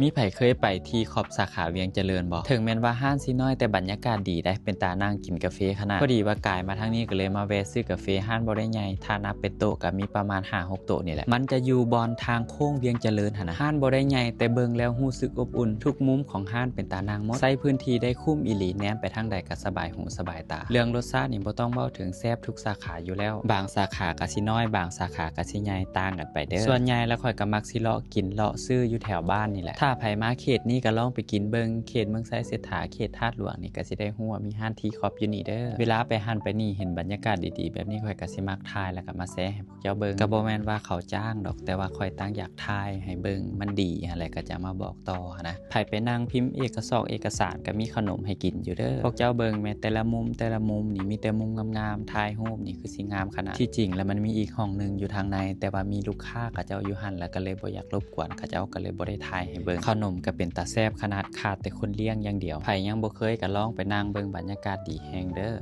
มีไผเคยไปที่ขอบสาขาเวียงเจริญบ่ถึงแม้นว่าห้านสิน้อยแต่บรรยากาศดีได้เป็นตานั่งกินกาแฟขนาดพอดีว่ากายมาทางนี้ก็เลยมาแวะซื้อกาแฟห้านบ่ได้ใหญ่ถ้านับเป็นโต๊ะก็มีประมาณ 5-6 โต๊ะนี่แหละมันจะอยู่บอนทางโค้งเวียงเจริญหั่นนะห้านบ่ได้ใหญ่แต่เบิ่งแล้วรู้สึกอบอุ่นทุกมุมของห้านเป็นตานั่งหมดใช้พื้นที่ได้คุ้มอีหลีแนมไปทางใดก็สบายหูสบายตาเรื่องรสชาตินี่บ่ต้องเว้าถึงแซ่บทุกสาขาอยู่แล้วบางสาขาก็สิน้อยบางสาขาก็สิใหญ่ต่างกันไปเด้อส่วนใหญ่แล้วข่อยก็มักสิเลาะกินเลาะซื้ออยู่แถวบ้านนี่แหละถ้าไผมาเขตนี้ก็ลองไปกินเบิงเขตเมืองไซเศรษฐาเขตธาตุหลวงนี่ก็สิได้ฮู้ว่ามีห้านที่ครอบอยู่นี่เด้อเวลาไปหันไปนี่เห็นบรรยากาศดีๆแบบนี้ข่อยก็สิมักถ่ายแล้วก็มาแชร์ให้พวกเจ้าเบิงก็บ่แม่นว่าเขาจ้างดอกแต่ว่าข่อยตั้งอยากถ่ายให้เบิงมันดีอะไรก็จะมาบอกต่อนะไผไปนั่งพิมพ์เอกสารก็มีขนมให้กินอยู่เด้อพวกเจ้าเบิงแม้แต่ละมุมนี่มีแต่มุมงามๆถ่ายรูปนี่คือสิงามขนาดที่จริงแล้วมันมีอีกห้องนึงอยู่ทางในแต่ว่ามีลูกค้าเขาเจ้าอยู่หั่นแล้วก็เลยบ่อยากรบกวนเขาเจ้าก็เลยบ่ได้ถ่ายให้เบิงขนมก็เป็นตาแซ่บขนาดขาดแต่คนเลี้ยงอย่างเดียวไผยังบ่เคยก็ลองไปนั่งเบิ่งบรรยากาศดีแฮงเด้อ